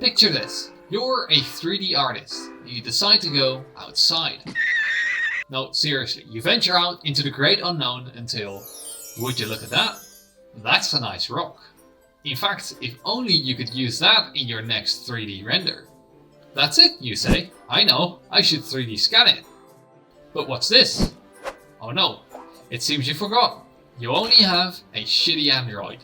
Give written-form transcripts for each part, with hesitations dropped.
Picture this. You're a 3D artist and you decide to go outside. No, seriously, you venture out into the great unknown until, would you look at that? That's a nice rock. In fact, if only you could use that in your next 3D render. That's it, you say. I know, I should 3D scan it. But what's this? Oh no, it seems you forgot. You only have a shitty Android.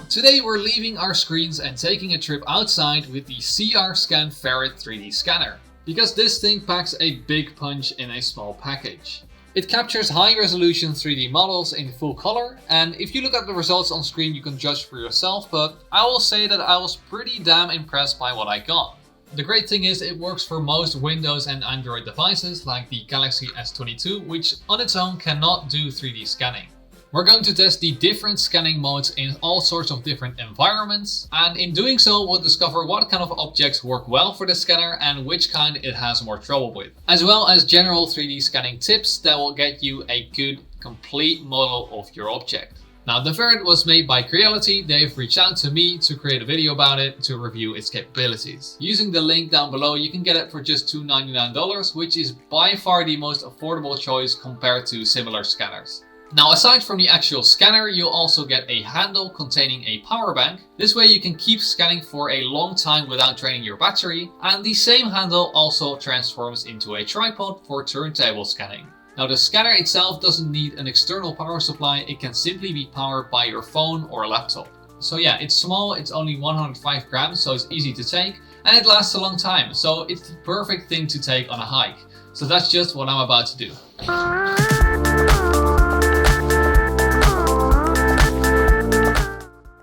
Today we're leaving our screens and taking a trip outside with the CR-Scan Ferret 3D scanner, because this thing packs a big punch in a small package. It captures high-resolution 3D models in full color, and if you look at the results on screen you can judge for yourself, but I will say that I was pretty damn impressed by what I got. The great thing is it works for most Windows and Android devices like the Galaxy S22, which on its own cannot do 3D scanning. We're going to test the different scanning modes in all sorts of different environments, and in doing so we'll discover what kind of objects work well for the scanner and which kind it has more trouble with, as well as general 3D scanning tips that will get you a good, complete model of your object. Now, the Ferret was made by Creality. They've reached out to me to create a video about it to review its capabilities. Using the link down below, you can get it for just $299, which is by far the most affordable choice compared to similar scanners. Now, aside from the actual scanner, you'll also get a handle containing a power bank. This way you can keep scanning for a long time without draining your battery. And the same handle also transforms into a tripod for turntable scanning. Now, the scanner itself doesn't need an external power supply. It can simply be powered by your phone or laptop. So yeah, it's small, it's only 105 grams, so it's easy to take, and it lasts a long time. So it's the perfect thing to take on a hike. So that's just what I'm about to do.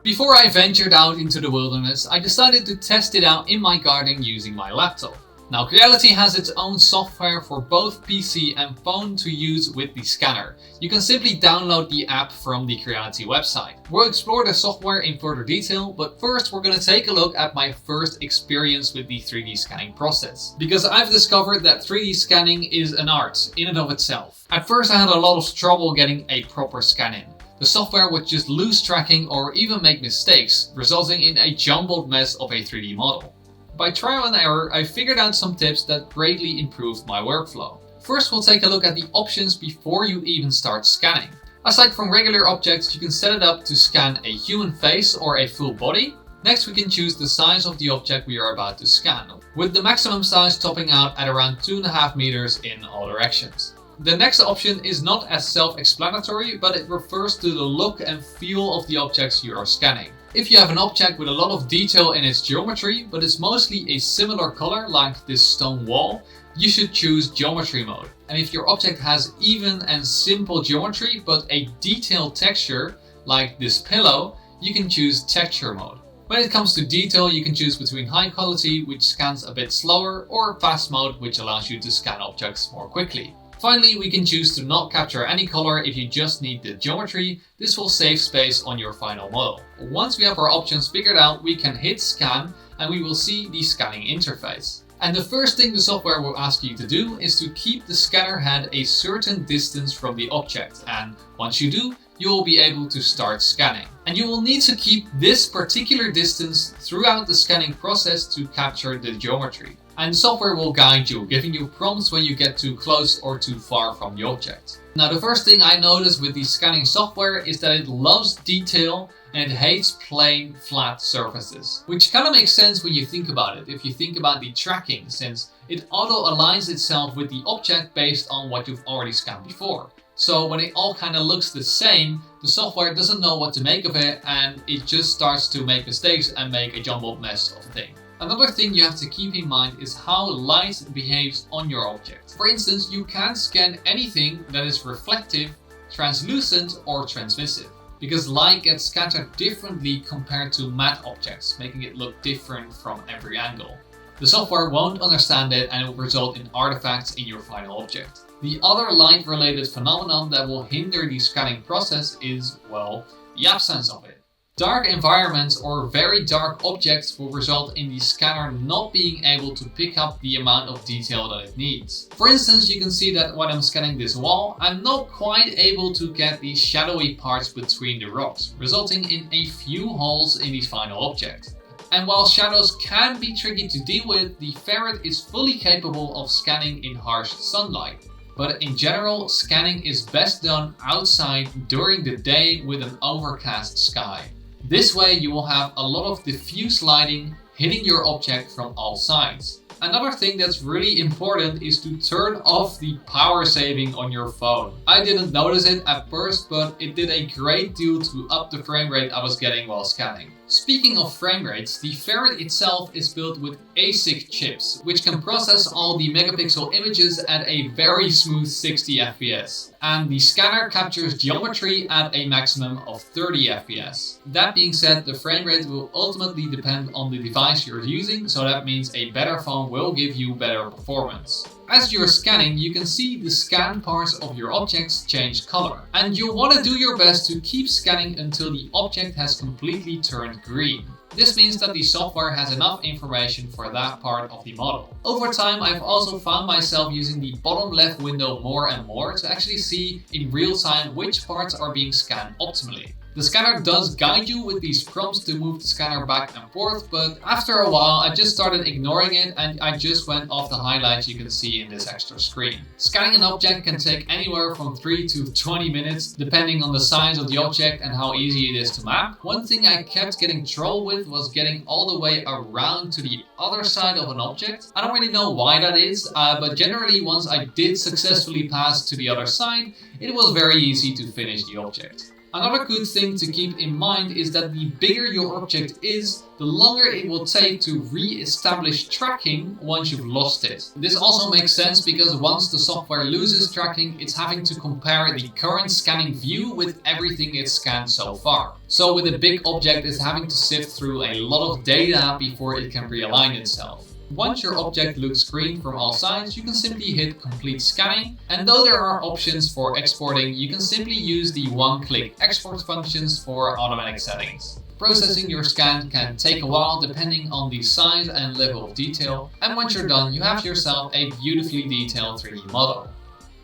Before I ventured out into the wilderness, I decided to test it out in my garden using my laptop. Now, Creality has its own software for both PC and phone to use with the scanner. You can simply download the app from the Creality website. We'll explore the software in further detail, but first we're going to take a look at my first experience with the 3D scanning process. Because I've discovered that 3D scanning is an art in and of itself. At first I had a lot of trouble getting a proper scan in. The software would just lose tracking or even make mistakes, resulting in a jumbled mess of a 3D model. By trial and error, I figured out some tips that greatly improved my workflow. First, we'll take a look at the options before you even start scanning. Aside from regular objects, you can set it up to scan a human face or a full body. Next, we can choose the size of the object we are about to scan, with the maximum size topping out at around 2.5 meters in all directions. The next option is not as self-explanatory, but it refers to the look and feel of the objects you are scanning. If you have an object with a lot of detail in its geometry, but it's mostly a similar color like this stone wall, you should choose geometry mode. And if your object has even and simple geometry, but a detailed texture like this pillow, you can choose texture mode. When it comes to detail, you can choose between high quality, which scans a bit slower, or fast mode, which allows you to scan objects more quickly. Finally, we can choose to not capture any color if you just need the geometry. This will save space on your final model. Once we have our options figured out, we can hit scan and we will see the scanning interface. And the first thing the software will ask you to do is to keep the scanner head a certain distance from the object. And once you do, you will be able to start scanning. And you will need to keep this particular distance throughout the scanning process to capture the geometry. And the software will guide you, giving you prompts when you get too close or too far from the object. Now, the first thing I noticed with the scanning software is that it loves detail and it hates plain, flat surfaces. Which kind of makes sense when you think about it, if you think about the tracking, since it auto-aligns itself with the object based on what you've already scanned before. So when it all kind of looks the same, the software doesn't know what to make of it and it just starts to make mistakes and make a jumbled mess of a thing. Another thing you have to keep in mind is how light behaves on your object. For instance, you can't scan anything that is reflective, translucent or transmissive, because light gets scattered differently compared to matte objects, making it look different from every angle. The software won't understand it and it will result in artifacts in your final object. The other light-related phenomenon that will hinder the scanning process is, well, the absence of it. Dark environments or very dark objects will result in the scanner not being able to pick up the amount of detail that it needs. For instance, you can see that when I'm scanning this wall, I'm not quite able to get the shadowy parts between the rocks, resulting in a few holes in the final object. And while shadows can be tricky to deal with, the Ferret is fully capable of scanning in harsh sunlight. But in general, scanning is best done outside during the day with an overcast sky. This way you will have a lot of diffuse lighting hitting your object from all sides. Another thing that's really important is to turn off the power saving on your phone. I didn't notice it at first, but it did a great deal to up the frame rate I was getting while scanning. Speaking of frame rates, the Ferret itself is built with ASIC chips, which can process all the megapixel images at a very smooth 60 FPS. And the scanner captures geometry at a maximum of 30 FPS. That being said, the frame rate will ultimately depend on the device you're using, so that means a better phone will give you better performance. As you're scanning, you can see the scan parts of your objects change color. And you'll want to do your best to keep scanning until the object has completely turned green. This means that the software has enough information for that part of the model. Over time, I've also found myself using the bottom left window more and more to actually see in real time which parts are being scanned optimally. The scanner does guide you with these prompts to move the scanner back and forth, but after a while I just started ignoring it and I just went off the highlights you can see in this extra screen. Scanning an object can take anywhere from 3 to 20 minutes depending on the size of the object and how easy it is to map. One thing I kept getting trolled with was getting all the way around to the other side of an object. I don't really know why that is, but generally once I did successfully pass to the other side, it was very easy to finish the object. Another good thing to keep in mind is that the bigger your object is, the longer it will take to re-establish tracking once you've lost it. This also makes sense because once the software loses tracking, it's having to compare the current scanning view with everything it's scanned so far. So with a big object, it's having to sift through a lot of data before it can realign itself. Once your object looks green from all sides, you can simply hit complete scanning, and though there are options for exporting, you can simply use the one-click export functions for automatic settings. Processing your scan can take a while depending on the size and level of detail, and once you're done, you have yourself a beautifully detailed 3D model.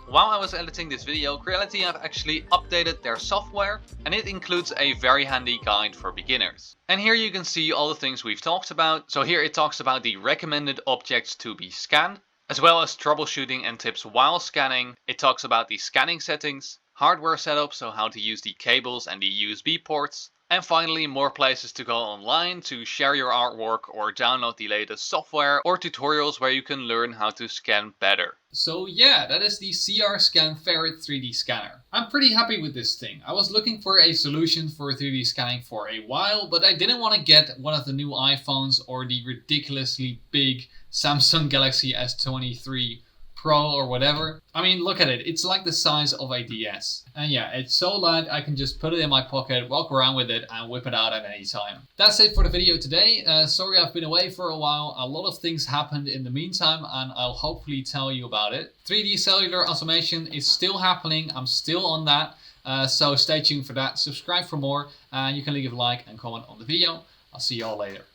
While I was editing this video, Creality have actually updated their software, and it includes a very handy guide for beginners. And here you can see all the things we've talked about. So here it talks about the recommended objects to be scanned, as well as troubleshooting and tips while scanning. It talks about the scanning settings, hardware setup, so how to use the cables and the USB ports, and finally more places to go online to share your artwork or download the latest software or tutorials where you can learn how to scan better. So yeah, that is the CRScan Ferret 3D scanner. I'm pretty happy with this thing. I was looking for a solution for 3D scanning for a while, but I didn't want to get one of the new iPhones or the ridiculously big Samsung Galaxy S23 Pro or whatever. I mean, look at it. It's like the size of a DS. And yeah, it's so light I can just put it in my pocket, walk around with it and whip it out at any time. That's it for the video today. Sorry I've been away for a while. A lot of things happened in the meantime and I'll hopefully tell you about it. 3D cellular automation is still happening. I'm still on that. So stay tuned for that. Subscribe for more and you can leave a like and comment on the video. I'll see you all later.